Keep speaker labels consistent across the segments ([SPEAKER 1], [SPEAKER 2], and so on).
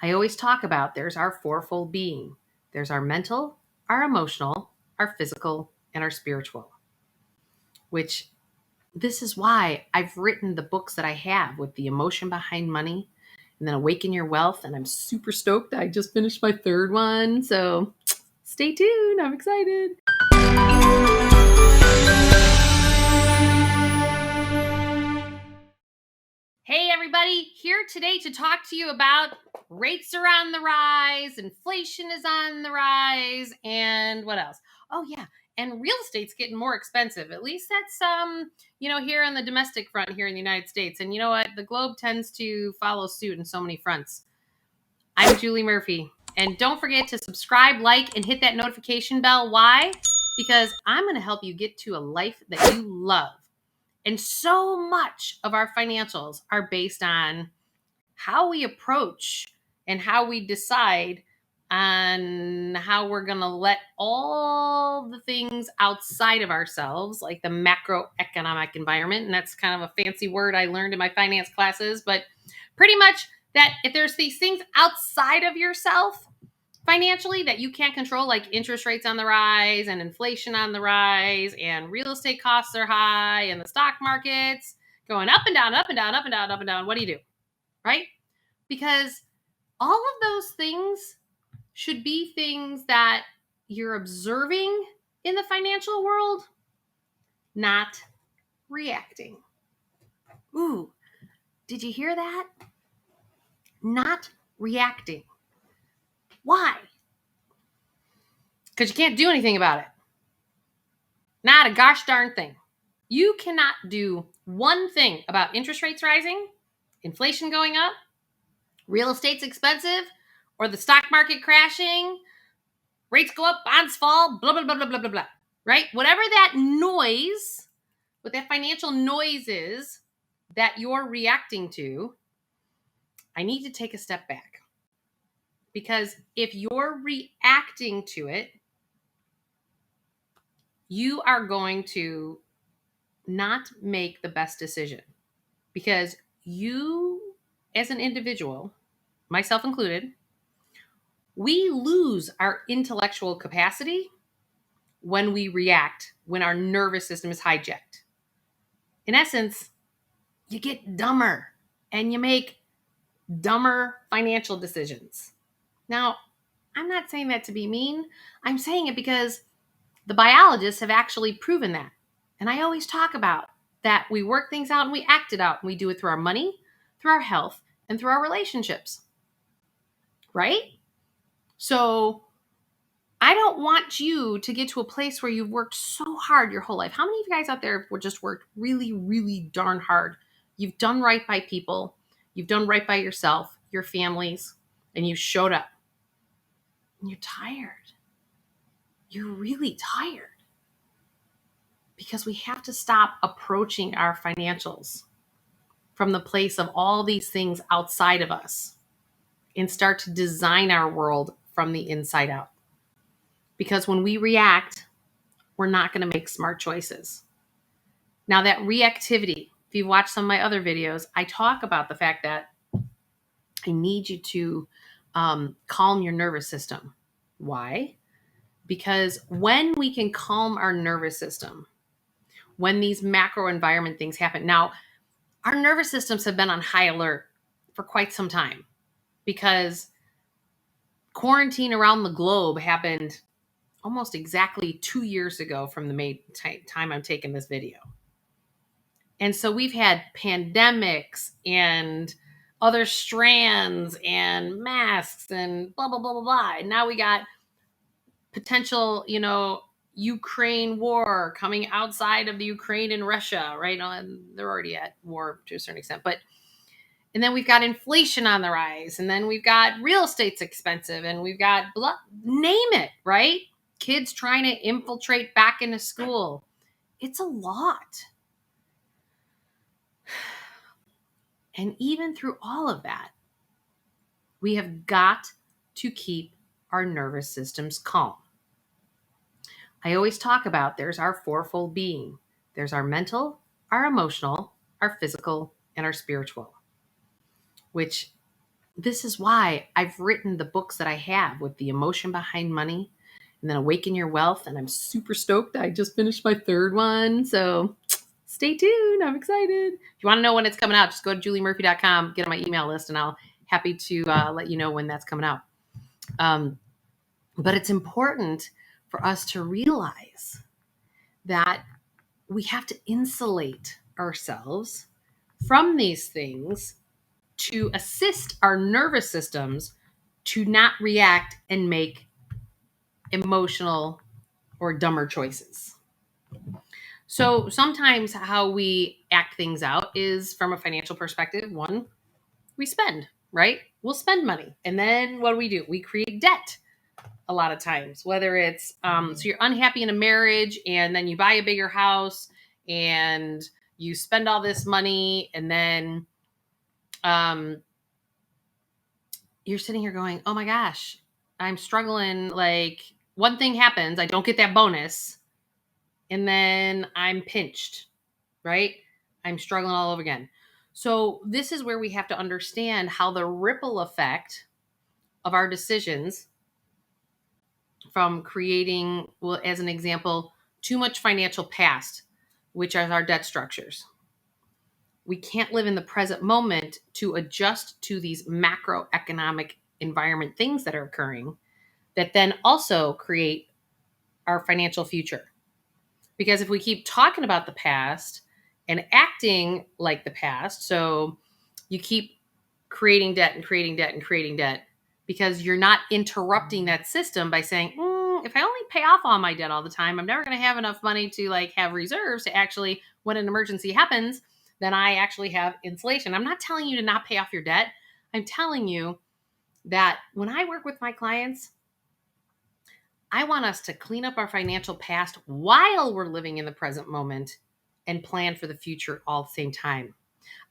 [SPEAKER 1] I always talk about there's our fourfold being. There's our mental, our emotional, our physical, and our spiritual, which this is why I've written the books that I have with the emotion behind money and then Awaken Your Wealth. And I'm super stoked. I just finished my third one. So stay tuned. I'm excited. Hey, everybody, here today to talk to you about rates are on the rise, inflation is on the rise, and what else? Oh, yeah. And real estate's getting more expensive. At least that's, here on the domestic front here in the United States. And you know what? The globe tends to follow suit in so many fronts. I'm Julie Murphy. And don't forget to subscribe, like, and hit that notification bell. Why? Because I'm going to help you get to a life that you love. And so much of our financials are based on how we approach and how we decide on how we're going to let all the things outside of ourselves, like the macroeconomic environment, and that's kind of a fancy word I learned in my finance classes, but pretty much that if there's these things outside of yourself financially that you can't control, like interest rates on the rise and inflation on the rise and real estate costs are high and the stock market's going up and down, up and down, up and down, up and down, what do you do? Right? Because all of those things should be things that you're observing in the financial world, not reacting. Ooh, did you hear that? Not reacting. Why? Because you can't do anything about it. Not a gosh darn thing. You cannot do one thing about interest rates rising, inflation going up, real estate's expensive, or the stock market crashing, rates go up, bonds fall, blah, blah, blah, blah, blah, blah, blah, right? Whatever that noise, what that financial noise is that you're reacting to, I need to take a step back. Because if you're reacting to it, you are going to not make the best decision. Because you, as an individual, myself included, we lose our intellectual capacity when we react, when our nervous system is hijacked. In essence, you get dumber and you make dumber financial decisions. Now, I'm not saying that to be mean. I'm saying it because the biologists have actually proven that. And I always talk about that we work things out and we act it out. And we do it through our money, through our health, and through our relationships. Right? So I don't want you to get to a place where you've worked so hard your whole life. How many of you guys out there have just worked really, really darn hard? You've done right by people. You've done right by yourself, your families, and you showed up. And you're tired. You're really tired. Because we have to stop approaching our financials from the place of all these things outside of us and start to design our world from the inside out. Because when we react, we're not going to make smart choices. Now, that reactivity, if you watch some of my other videos, I talk about the fact that I need you to calm your nervous system. Why? Because when we can calm our nervous system, when these macro environment things happen. Now, our nervous systems have been on high alert for quite some time because quarantine around the globe happened almost exactly 2 years ago from the time I'm taking this video. And so we've had pandemics and other strands and masks and blah, blah, blah, blah, blah. And now we got potential, Ukraine war coming outside of the Ukraine and Russia, right? And they're already at war to a certain extent. And then we've got inflation on the rise. And then we've got real estate's expensive. And we've got, name it, right? Kids trying to infiltrate back into school. It's a lot. And even through all of that, we have got to keep our nervous systems calm. I always talk about there's our fourfold being. There's our mental, our emotional, our physical, and our spiritual, which This is why I've written the books that I have with the emotion behind money and then Awaken Your Wealth. And I'm super stoked. I just finished my third one. So stay tuned. I'm excited. If you want to know when it's coming out, just go to juliemurphy.com, get on my email list, and I'll happy to let you know when that's coming out. But it's important for us to realize that we have to insulate ourselves from these things to assist our nervous systems to not react and make emotional or dumber choices. So sometimes how we act things out is from a financial perspective. One, we spend, right? We'll spend money. And then what do? We create debt a lot of times, whether it's, so you're unhappy in a marriage and then you buy a bigger house and you spend all this money and then you're sitting here going, oh my gosh, I'm struggling. Like one thing happens, I don't get that bonus, and then I'm pinched, right? I'm struggling all over again. So this is where we have to understand how the ripple effect of our decisions from creating, well, as an example, too much financial past, which are our debt structures. We can't live in the present moment to adjust to these macroeconomic environment things that are occurring that then also create our financial future. Because if we keep talking about the past and acting like the past, so you keep creating debt and creating debt and creating debt because you're not interrupting that system by saying, if I only pay off all my debt all the time, I'm never going to have enough money to like have reserves to actually, when an emergency happens, then I actually have insulation. I'm not telling you to not pay off your debt. I'm telling you that when I work with my clients, I want us to clean up our financial past while we're living in the present moment and plan for the future all at the same time.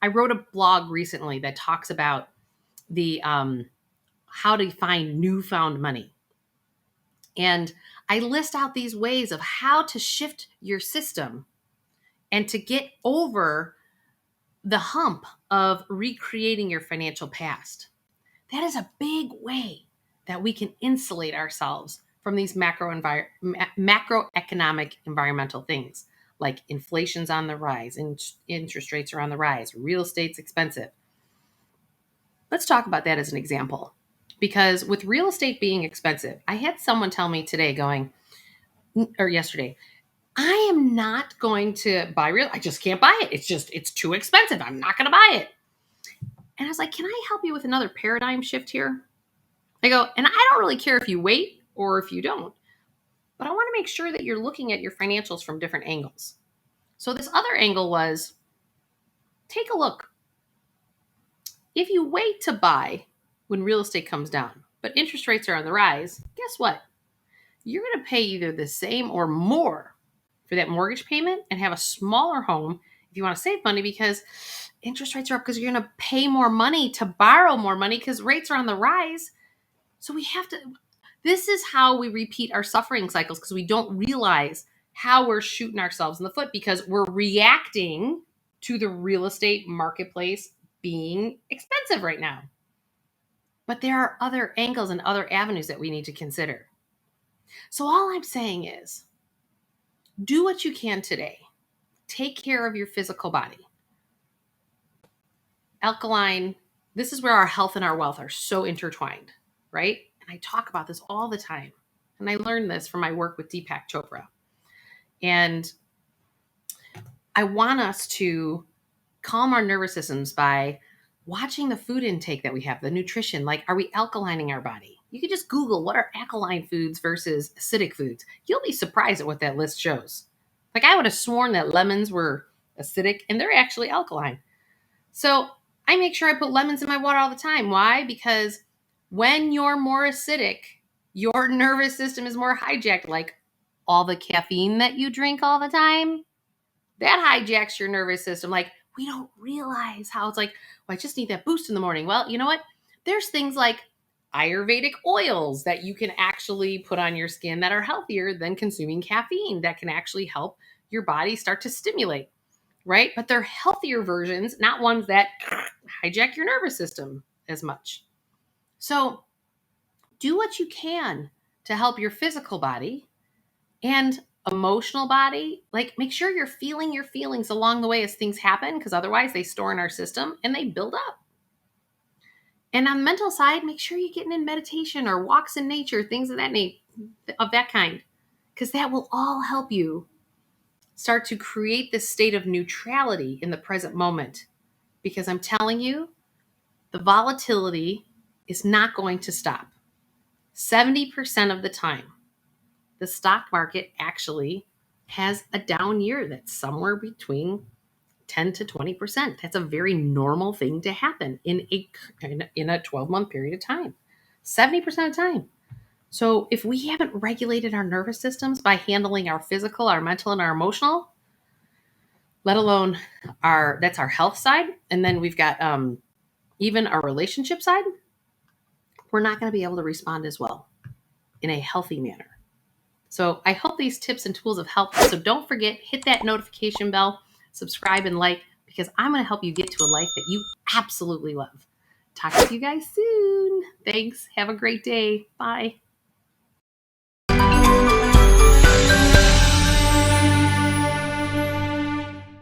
[SPEAKER 1] I wrote a blog recently that talks about the how to find newfound money. And I list out these ways of how to shift your system and to get over the hump of recreating your financial past. That is a big way that we can insulate ourselves from these macroeconomic environmental things like inflation's on the rise, interest rates are on the rise, real estate's expensive. Let's talk about that as an example. Because with real estate being expensive, I had someone tell me today or yesterday, I am not going to buy I just can't buy it. It's too expensive. I'm not going to buy it. And I was like, can I help you with another paradigm shift here? I go, and I don't really care if you wait or if you don't, but I want to make sure that you're looking at your financials from different angles. So this other angle was, take a look. If you wait to buy when real estate comes down, but interest rates are on the rise, guess what? You're going to pay either the same or more for that mortgage payment and have a smaller home if you want to save money because interest rates are up because you're going to pay more money to borrow more money because rates are on the rise. So we have to, this is how we repeat our suffering cycles because we don't realize how we're shooting ourselves in the foot because we're reacting to the real estate marketplace being expensive right now. But there are other angles and other avenues that we need to consider. So all I'm saying is do what you can today. Take care of your physical body. Alkaline, this is where our health and our wealth are so intertwined, right? And I talk about this all the time. And I learned this from my work with Deepak Chopra. And I want us to calm our nervous systems by watching the food intake that we have, the nutrition. Like, are we alkalining our body? You can just Google what are alkaline foods versus acidic foods. You'll be surprised at what that list shows. Like, I would have sworn that lemons were acidic and they're actually alkaline. So I make sure I put lemons in my water all the time. Why? Because when you're more acidic, your nervous system is more hijacked. Like all the caffeine that you drink all the time, that hijacks your nervous system. Like, we don't realize how it's like, well, I just need that boost in the morning. Well, you know what? There's things like Ayurvedic oils that you can actually put on your skin that are healthier than consuming caffeine that can actually help your body start to stimulate, right? But they're healthier versions, not ones that hijack your nervous system as much. So do what you can to help your physical body and emotional body. Like, make sure you're feeling your feelings along the way as things happen, because otherwise they store in our system and they build up. And on the mental side, make sure you're getting in meditation or walks in nature, things of that kind, because that will all help you start to create this state of neutrality in the present moment. Because I'm telling you, the volatility is not going to stop. 70% of the time, the stock market actually has a down year that's somewhere between 10 to 20%. That's a very normal thing to happen in a 12-month period of time. 70% of the time. So if we haven't regulated our nervous systems by handling our physical, our mental, and our emotional, let alone that's our health side, and then we've got even our relationship side, we're not going to be able to respond as well in a healthy manner. So I hope these tips and tools have helped. So don't forget, hit that notification bell, subscribe, and like, because I'm going to help you get to a life that you absolutely love. Talk to you guys soon. Thanks. Have a great day. Bye.